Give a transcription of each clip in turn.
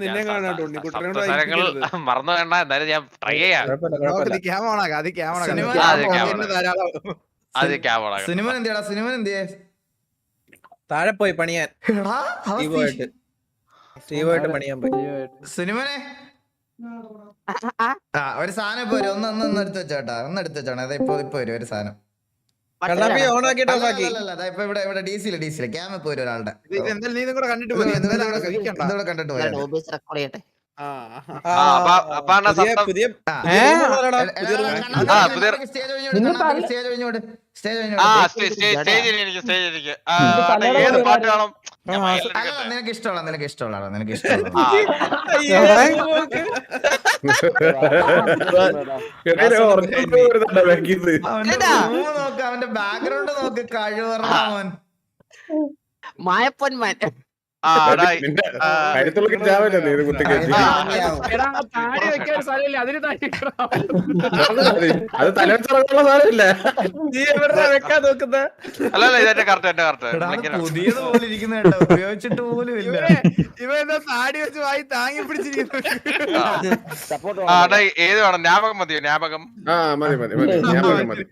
നിന്നെ കാണാട്ടോ സപ്തസ്വരങ്ങൾ മറന്നു വേണ്ട, എന്തായാലും ഞാൻ ട്രൈ ചെയ്യാം. സിനിമ എന്തിയാടാ? സിനിമ എന്തിയേ? താഴെ പോയി പണിയാൻ സ്റ്റീവായിട്ട് പണിയാൻ പോയി. സിനിമനെ ഒരു സാധനം ഇപ്പൊ വരും. ഒന്ന് എടുത്ത് വെച്ചോട്ടാ, ഒന്ന് എടുത്ത് വെച്ചോണേ. അതാ ഇപ്പൊ വരും ഒരു സാധനം. ഇപ്പൊ ഇവിടെ ഡി.സിയില് ക്യാമ ഇപ്പൊ വരും ഒരാളുടെ. കണ്ടിട്ട് പോയി. നിനക്ക് ഇഷ്ടമുള്ള നോക്ക്, അവന്റെ ബാക്ക്ഗ്രൗണ്ട് നോക്ക്. കഴിവറവൻ മായപ്പൊന്മാൻ. അത് തലവെച്ചുള്ള സാധനമില്ല. വെക്കാൻ നോക്കുന്ന അല്ലല്ല, ഇതെന്റെ കറക്റ്റ് പുതിയത് പോലെ ഇരിക്കുന്ന കേട്ടോ, ഉപയോഗിച്ചിട്ട് പോലും ഇല്ല. ഇവ താടി വെച്ച് വായി താങ്ങി പിടിച്ചിരിക്കുന്നു. ഏത് വേണം? ജ്ഞാപകം മതിയോ? ജ്ഞാപകം മതി.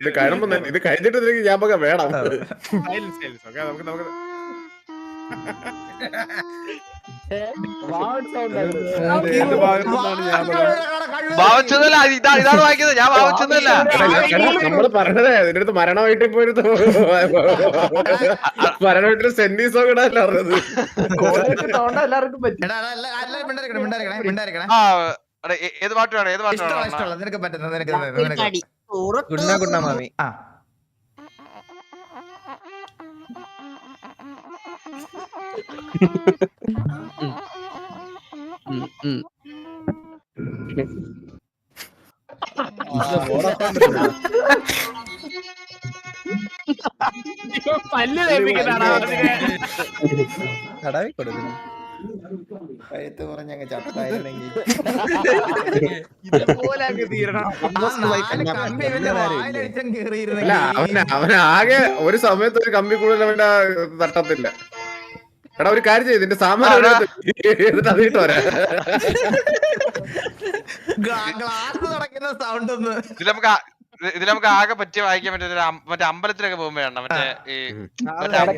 ഇത് കഴിയുമ്പോ ഇത് കഴിഞ്ഞിട്ട് ജ്ഞാപകം വേണം. നമുക്ക് ഭാവിച്ചതല്ല, ഇതാണ് വായിക്കുന്നത്. ഞാൻ ഭാവിച്ചതല്ല. നമ്മള് പറഞ്ഞത് ഇതിന്റെ അടുത്ത് മരണ വീട്ടിൽ പോയിട്ട് മരണ വീട്ടിൽ സെന്റീസോ കൂടെ അല്ല പറഞ്ഞത്. ഏത് പാട്ട് വേണം? ഏത് പാട്ട് വേണം? നിനക്ക് പറ്റുന്ന മാമി. പല്ല് തേപ്പിക്കുന്നതാണോ? കടവി കൊടുക്കുന്നു. കഴുത്ത് പറഞ്ഞ ചട്ടായിരുന്നെങ്കിൽ അവനാകെ ഒരു സമയത്ത് ഒരു കമ്പി കൂടുതൽ അവന്റെ തട്ടത്തില്ല. എടാ ഒരു കാര്യം ചെയ്ത് ഇതിന്റെ സാമാൻ എന്നിട്ട് അതിട്ട് വരാ. ഇതിൽ നമുക്ക് ആകെ പറ്റി വായിക്കാൻ പറ്റുന്ന മറ്റേ അമ്പലത്തിലൊക്കെ പോകുമ്പോ വേണ്ട, മറ്റേ ഈ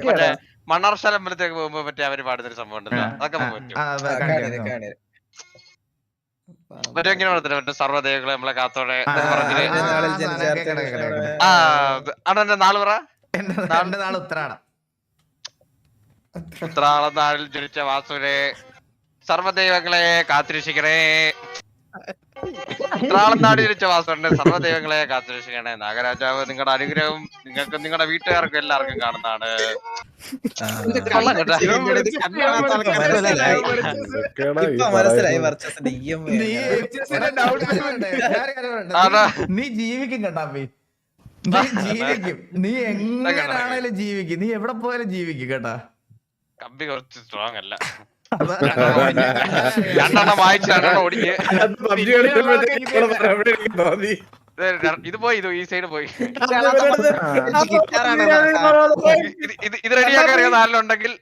മറ്റേ മണ്ണാർശാല അമ്പലത്തിലൊക്കെ പോകുമ്പോ മറ്റേ അവര് പാടുന്നൊരു സംഭവം ഉണ്ടല്ലോ, അതൊക്കെ പറ്റും. മറ്റേ എങ്ങനെ പറഞ്ഞില്ല, മറ്റേ സർവ്വദേവകളെ നമ്മളെ കാത്തോടെ എന്റെ നാള് പറ. ഉത്രാളം നാളിൽ ജനിച്ച വാസുരെ സർവ്വദൈവങ്ങളെ കാത്തിരക്ഷിക്കണേ. ഉത്രാളം നാട് ജനിച്ച വാസുവിന്റെ സർവ്വദൈവങ്ങളെ കാത്തിരക്ഷിക്കണേ. നാഗരാജാവ് നിങ്ങളുടെ അനുഗ്രഹം നിങ്ങൾക്കും നിങ്ങളുടെ വീട്ടുകാർക്കും എല്ലാവർക്കും കാണുന്നതാണ്. നീ ജീവിക്കും കേട്ടാ, ജീവിക്കും. നീ എങ്ങനെയാണേലും ജീവിക്കും. നീ എവിടെ പോയാലും ജീവിക്കും കേട്ടാ. കമ്പി കുറച്ച് സ്ട്രോങ് അല്ല. രണ്ടെണ്ണം വായിച്ച് രണ്ടെണ്ണം ഓടിക്ക്. ഇത് പോയി, ഇത് ഈ സൈഡ് പോയി. ഇത് റെഡിയാക്കാൻ അറിയാൻ നാലിലുണ്ടെങ്കിൽ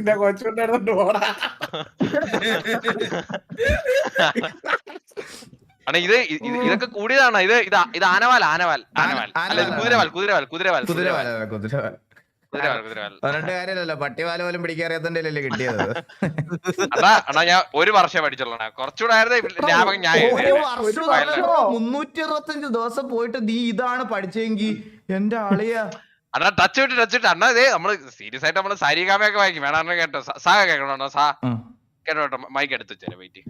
ഇത് കൊച്ചുണ്ടായിരുന്നു പോടാ. അണ ഇതൊക്കെ കൂടിയതാണ്. ഇത് ആനവാൽ അല്ല, ഇത് കുതിരവാൽ. പറഞ്ഞിട്ട് കാര്യമല്ലോ, പട്ടിവാല പോലും പിടിക്കാറിയാത്തല്ലേ കിട്ടിയത്. അണ്ണാ ഞാൻ ഒരു വർഷം പഠിച്ചുള്ളൂ. കുറച്ചുകൂടെ ജ്ഞാപകം. ഞാൻ 365 ദിവസം പോയിട്ട് നീ ഇതാണ് പഠിച്ചെങ്കിൽ എന്റെ ആളിയാ. അണ്ണാ ടച്ച് വിട്ട് അണ്ണാ ഇതേ നമ്മള് സീരിയസ് ആയിട്ട് നമ്മള് സാരികാമയൊക്കെ വായിക്കും. വേണം കേട്ടോ? സാ കേൾക്കണോ? കേട്ടോ? മൈക്ക് എടുത്ത് വെച്ചേ. വെയിറ്റ്,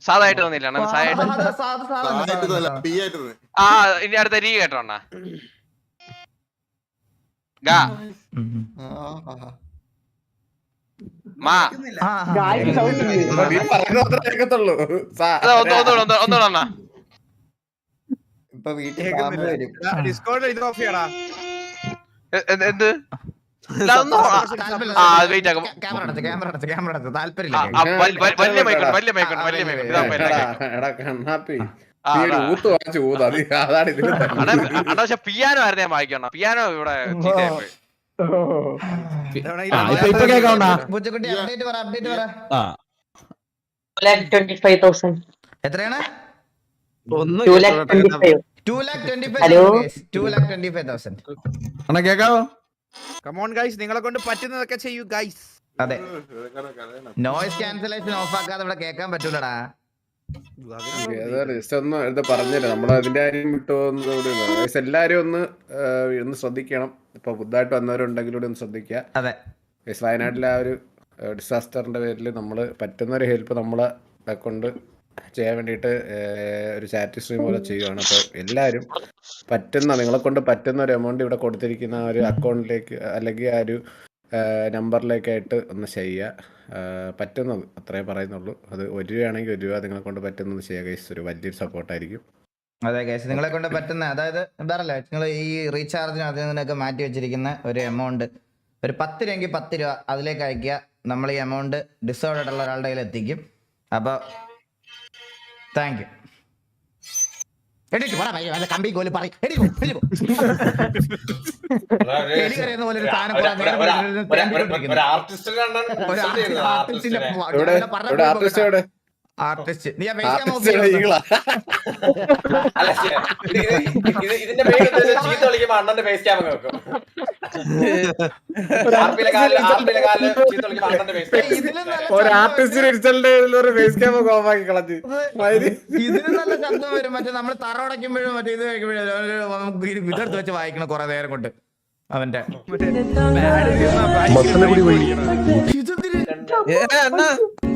സാധായിട്ട് തോന്നില്ല. ഇനി അടുത്ത രീ കേട്ടോ അണ്ണാ. ഒന്നുകൂടെ ഇപ്പൊ വീട്ടിൽ എന്ത് പിയാനോ ആയിരുന്നു ഞാൻ വായിക്കണം. പിയാനോ ഇവിടെ ഇപ്പൊ കേൾക്കാണ്ടാ പൂച്ചക്കുട്ടി അപ്ഡേറ്റ് പറ ആ 2,25,000. എത്രയാണ്? 2,25,000. 2,25,000. അണ്ണാ കേക്കാവോ? കമോൺ ഗൈസ്, നിങ്ങളെ കൊണ്ട് പറ്റുന്നതൊക്കെ ചെയ്യൂ ഗൈസ്. അതെ, നോയിസ് ക്യാൻസലേഷൻ ഓഫ് ആക്കാതെ ഇവിടെ കേൾക്കാൻ പറ്റൂലടാ. ജസ്റ്റ് ഒന്ന് ഇത് പറഞ്ഞില്ല, നമ്മൾ അതിന്റെ കാര്യം വിട്ടുപോകുന്നത്. എല്ലാരും ഒന്ന് ശ്രദ്ധിക്കണം. ഇപ്പൊ പുതുതായിട്ട് വന്നവരുണ്ടെങ്കിലും ഒന്ന് ശ്രദ്ധിക്കുക. അതെ, വയനാട്ടിലെ ആ ഒരു ഡിസാസ്റ്ററിന്റെ പേരിൽ നമ്മൾ പറ്റുന്ന ഒരു ഹെൽപ്പ് നമ്മളെ കൊണ്ട് ചെയ്യാൻ വേണ്ടിയിട്ട് ഒരു ചാരിറ്റി സ്ട്രീം പോലെ ചെയ്യുകയാണ്. അപ്പോൾ എല്ലാവരും നിങ്ങളെ കൊണ്ട് പറ്റുന്ന ഒരു എമൗണ്ട് ഇവിടെ കൊടുത്തിരിക്കുന്ന ആ ഒരു അക്കൗണ്ടിലേക്ക് അല്ലെങ്കിൽ ആ ഒരു നമ്പറിലേക്കായിട്ട് ഒന്ന് ചെയ്യുക. പറ്റുന്നത് അത്രേ പറയുന്നുള്ളൂ. അത് 1 രൂപയാണെങ്കിൽ 1 രൂപ നിങ്ങളെ കൊണ്ട് പറ്റുന്നത് ചെയ്യുക ഗൈസ്. ഒരു വലിയൊരു സപ്പോർട്ടായിരിക്കും. അതെ ഗൈസ്, നിങ്ങളെ കൊണ്ട് പറ്റുന്ന, അതായത് എന്താറല്ലേ, നിങ്ങൾ ഈ റീചാർജിന് അതിൽ നിന്നൊക്കെ മാറ്റി വെച്ചിരിക്കുന്ന ഒരു എമൗണ്ട്, ഒരു 10 രൂപയെങ്കിൽ 10 രൂപ അതിലേക്ക് അയക്കുക. നമ്മൾ ഈ എമൗണ്ട് ഡിസേർവ് ആയിട്ടുള്ള ഒരാളുടെ കയ്യിൽ എത്തിക്കും. അപ്പോൾ താങ്ക് യു. കമ്പി കോല് പറയും ആർട്ടിസ്റ്റ്. നീ ഇതിന്റെ പേര് ചീത്ത വിളിക്കുമ്പോ അണ്ണന്റെ ഫേസ് ക്യാമറ വെക്കും. ഒരു ആർട്ടിസ്റ്റിന് ഫേസ് ക്യാമ ഓഫാക്കി കളഞ്ഞ് ഇതിന് നല്ല ശബ്ദം വരും. മറ്റേ നമ്മൾ തറടയ്ക്കുമ്പോഴും മറ്റേ ഇത് കഴിക്കുമ്പോഴും വിതെടുത്ത് വെച്ച് വായിക്കണം കുറെ നേരം കൊണ്ട് അവന്റെ ബാഡ്